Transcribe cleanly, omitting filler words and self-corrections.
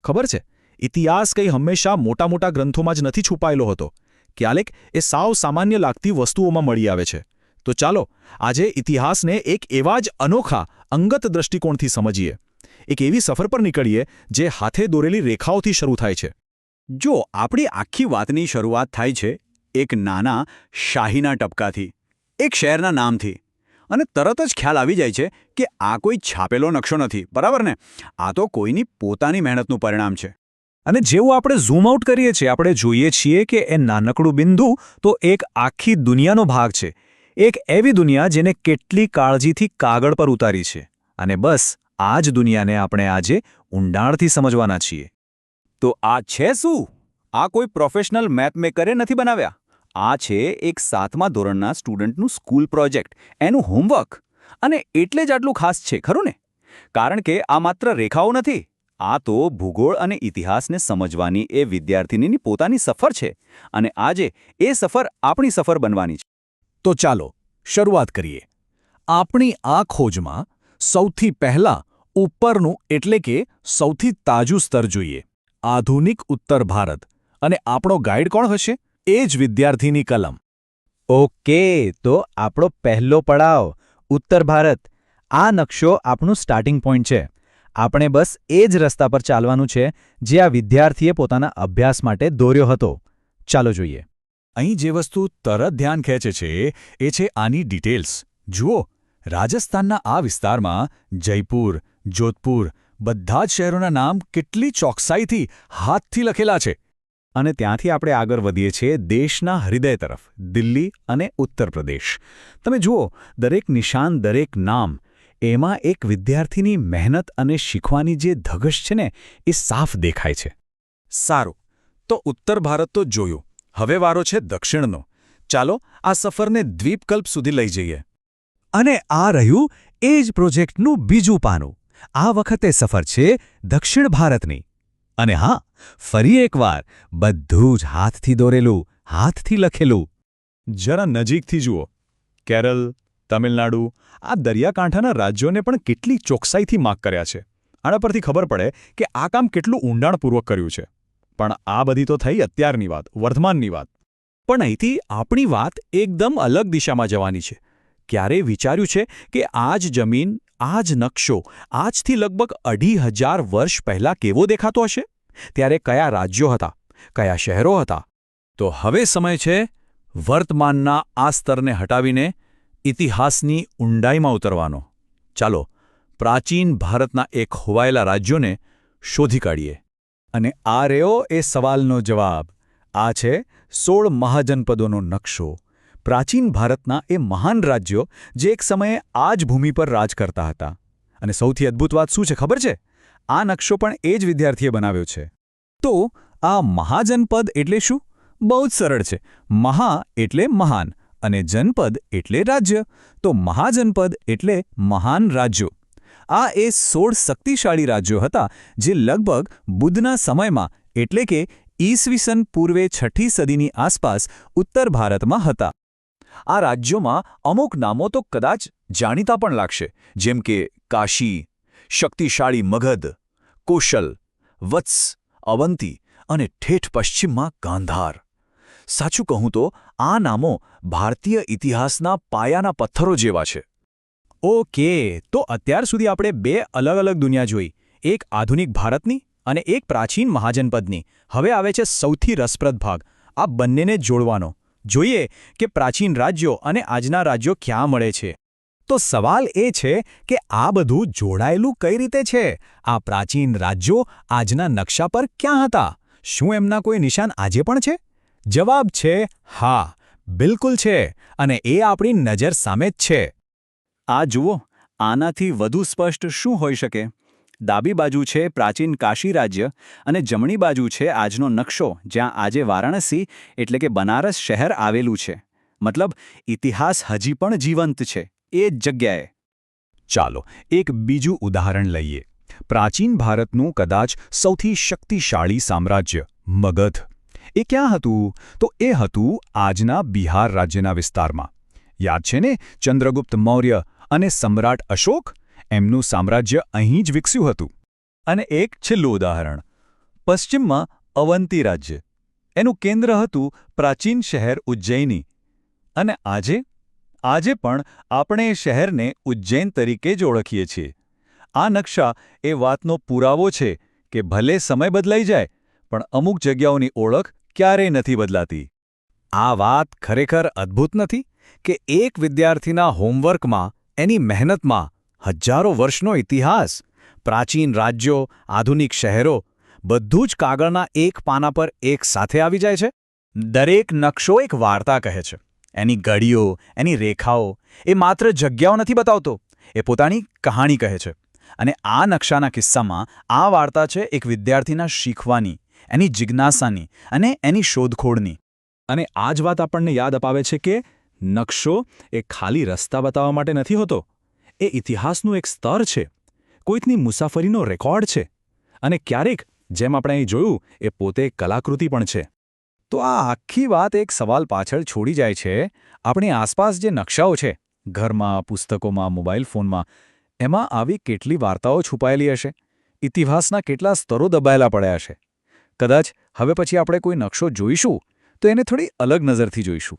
ખબર છે, ઇતિહાસ કંઈ હંમેશા મોટા મોટા ગ્રંથોમાં જ નથી છુપાયેલો હોતો. ક્યારેક એ સાવ સામાન્ય લાગતી વસ્તુઓમાં મળી આવે છે. તો ચાલો આજે ઇતિહાસને એક એવા જ અનોખા અંગત દૃષ્ટિકોણથી સમજીએ. એક એવી સફર પર નીકળીએ જે હાથે દોરેલી રેખાઓથી શરૂ થાય છે. જો આપણી આખી વાતની શરૂઆત થાય છે એક નાના શાહીના ટપકાથી, એક શહેરના નામથી, અને તરત જ ખ્યાલ આવી જાય છે કે આ કોઈ છાપેલો નકશો નથી, બરાબર ને? આ તો કોઈની પોતાની મહેનતનું પરિણામ છે. અને જેવું આપણે ઝૂમ આઉટ કરીએ છીએ, આપણે જોઈએ છીએ કે એ નાનકડું બિંદુ તો એક આખી દુનિયાનો ભાગ છે. એક એવી દુનિયા જેને કેટલી કાળજીથી કાગળ પર ઉતારી છે. અને બસ આ જ દુનિયાને આપણે આજે ઊંડાણથી સમજવાના છીએ. તો આ છે શું? આ કોઈ પ્રોફેશનલ મેપમેકરે નથી બનાવ્યા. આ છે એક 7મા ધોરણના સ્ટુડન્ટનું સ્કૂલ પ્રોજેક્ટ, એનું હોમવર્ક. અને એટલે જ આટલું ખાસ છે, ખરું ને? કારણ કે આ માત્ર રેખાઓ નથી. આ તો ભૂગોળ અને ઇતિહાસને સમજવાની એ વિદ્યાર્થીનીની પોતાની સફર છે. અને આજે એ સફર આપણી સફર બનવાની છે. તો ચાલો શરૂઆત કરીએ. આપણી આ ખોજમાં સૌથી પહેલાં ઉપરનું એટલે કે સૌથી તાજું સ્તર જોઈએ. આધુનિક ઉત્તર ભારત. અને આપણો ગાઈડ કોણ હશે? એ જ વિદ્યાર્થીની કલમ. ઓકે, તો આપણો પહેલો પડાવ ઉત્તર ભારત. આ નકશો આપણું સ્ટાર્ટિંગ પોઈન્ટ છે. આપણે બસ એ જ રસ્તા પર ચાલવાનું છે જે આ વિદ્યાર્થીએ પોતાના અભ્યાસ માટે દોર્યો હતો. ચાલો જોઈએ. અહીં જે વસ્તુ તરત ધ્યાન ખેંચે છે એ છે આની ડિટેલ્સ. જુઓ, રાજસ્થાનના આ વિસ્તારમાં જયપુર, જોધપુર, બધા જ શહેરોના નામ કેટલી ચોકસાઈથી હાથથી લખેલા છે. અને ત્યાંથી આપણે આગળ વધીએ છીએ દેશના હૃદય તરફ, દિલ્હી અને ઉત્તર પ્રદેશ. તમે જુઓ, દરેક નિશાન, દરેક નામ, એમાં એક વિદ્યાર્થીની મહેનત અને શીખવાની જે ધગશ છે ને એ સાફ દેખાય છે. સારું, તો ઉત્તર ભારત તો જોયું. હવે વારો છે દક્ષિણનો. ચાલો આ સફરને દ્વીપકલ્પ સુધી લઈ જઈએ. અને આ રહ્યું એ જ પ્રોજેક્ટનું બીજું પાનું. આ વખતે સફર છે દક્ષિણ ભારતની. અને હા, ફરી એકવાર બધું જ હાથથી દોરેલું, હાથથી લખેલું. જરા નજીકથી જુઓ. કેરળ, તમિલનાડુ, આ દરિયાકાંઠાના રાજ્યોને પણ કેટલી ચોકસાઈથી માર્ક કર્યા છે. આના પરથી ખબર પડે કે આ કામ કેટલું ઊંડાણપૂર્વક કર્યું છે. પણ આ બધી તો થઈ અત્યારની વાત, વર્તમાનની વાત. પણ અહીંથી આપણી વાત એકદમ અલગ દિશામાં જવાની છે. ક્યારેય વિચાર્યું છે કે આ જ જમીન, આ જ નકશો આજથી લગભગ 2500 વર્ષ પહેલાં કેવો દેખાતો હશે? ત્યારે કયા રાજ્યો હતા, કયા શહેરો હતા? તો હવે સમય છે વર્તમાનના આ સ્તરને હટાવીને ઇતિહાસની ઊંડાઈમાં ઉતરવાનો. ચાલો પ્રાચીન ભારતના એ ખોવાયેલા રાજ્યોને શોધી કાઢીએ. અને આ રહ્યો એ સવાલનો જવાબ. આ છે 16 મહાજનપદોનો નકશો. પ્રાચીન ભારતના એ મહાન રાજ્યો જે એક સમયે આ જ ભૂમિ પર રાજ કરતા હતા. અને સૌથી અદ્ભુત વાત શું છે ખબર છે? આ નકશો પણ એ જ વિદ્યાર્થીએ બનાવ્યો છે. તો આ મહાજનપદ એટલે શું? બહુ જ સરળ છે. મહા એટલે મહાન અને જનપદ એટલે રાજ્ય. તો મહાજનપદ એટલે મહાન રાજ્યો. આ એ 16 શક્તિશાળી રાજ્યો હતા જે લગભગ બુદ્ધના સમયમાં એટલે કે ઈસવીસન પૂર્વે 6ઠી સદીની આસપાસ ઉત્તર ભારતમાં હતા. આ રાજ્યોમાં અમુક નામો તો કદાચ જાણીતા પણ લાગશે, જેમ કે કાશી, શક્તિશાળી મગધ, કોશલ, વત્સ, અવંતી અને ઠેઠ પશ્ચિમમાં ગાંધાર. સાચું કહું તો આ નામો ભારતીય ઇતિહાસના પાયાના પથ્થરો જેવા છે. ઓકે, તો અત્યાર સુધી આપણે 2 અલગ અલગ દુનિયા જોઈ, એક આધુનિક ભારતની અને એક પ્રાચીન મહાજનપદની. હવે આવે છે સૌથી રસપ્રદ ભાગ, આ બંનેને જોડવાનો. જોઈએ કે પ્રાચીન રાજ્યો અને આજના રાજ્યો ક્યાં મળે છે. તો સવાલ એ છે કે આ બધું જોડાયેલું કઈ રીતે છે? આ પ્રાચીન રાજ્યો આજના નકશા પર ક્યાં હતા? શું એમના કોઈ નિશાન આજે પણ છે? જવાબ છે હા, બિલકુલ છે. અને એ આપણી નજર સામે જ છે. આ જુઓ, આનાથી વધુ સ્પષ્ટ શું હોઈ શકે? ડાબી બાજુ છે પ્રાચીન કાશી રાજ્ય અને જમણી બાજુ છે આજનો નકશો, જ્યાં આજે વારાણસી એટલે કે બનારસ શહેર આવેલું છે. મતલબ ઇતિહાસ હજી પણ જીવંત છે એ જ જગ્યાએ. ચાલો એક બીજું ઉદાહરણ લઈએ. પ્રાચીન ભારતનું કદાચ સૌથી શક્તિશાળી સામ્રાજ્ય મગધ. એ ક્યાં હતું? તો એ હતું આજના બિહાર રાજ્યના વિસ્તારમાં. યાદ છે ને ચંદ્રગુપ્ત મૌર્ય અને સમ્રાટ અશોક? એમનું સામ્રાજ્ય અહીં જ વિકસ્યું હતું. અને એક છેલ્લું ઉદાહરણ પશ્ચિમમાં અવંતી રાજ્ય. એનું કેન્દ્ર હતું પ્રાચીન શહેર ઉજ્જૈની. અને આજે પણ આપણે એ શહેરને ઉજ્જૈન તરીકે જ ઓળખીએ છીએ. આ નકશા એ વાતનો પુરાવો છે કે ભલે સમય બદલાઈ જાય પણ અમુક જગ્યાઓની ઓળખ ક્યારેય નથી બદલાતી. આ વાત ખરેખર અદ્ભુત નથી કે એક વિદ્યાર્થીના હોમવર્કમાં, એની મહેનતમાં હજારો વર્ષનો ઇતિહાસ, પ્રાચીન રાજ્યો, આધુનિક શહેરો, બધું જ કાગળના એક પાના પર એક સાથે આવી જાય છે. દરેક નકશો એક વાર્તા કહે છે. એની ગળીઓ, એની રેખાઓ એ માત્ર જગ્યાઓ નથી બતાવતો, એ પોતાની કહાણી કહે છે. અને આ નકશાના કિસ્સામાં આ વાર્તા છે એક વિદ્યાર્થીના શીખવાની, એની જિજ્ઞાસાની અને એની શોધખોળની. અને આ જ વાત આપણને યાદ અપાવે છે કે નકશો એ ખાલી રસ્તા બતાવવા માટે નથી હોતો. એ ઇતિહાસનું એક સ્તર છે, કોઈકની મુસાફરીનો રેકોર્ડ છે. અને ક્યારેક, જેમ આપણે અહીં જોયું, એ પોતે એક કલાકૃતિ પણ છે. તો આ આખી વાત એક સવાલ પાછળ છોડી જાય છે. આપણી આસપાસ જે નકશાઓ છે, ઘરમાં, પુસ્તકોમાં, મોબાઈલ ફોનમાં, એમાં આવી કેટલી વાર્તાઓ છુપાયેલી હશે? ઇતિહાસના કેટલા સ્તરો દબાયેલા પડ્યા હશે? કદાચ હવે પછી આપણે કોઈ નકશો જોઈશું તો એને થોડી અલગ નજરથી જોઈશું.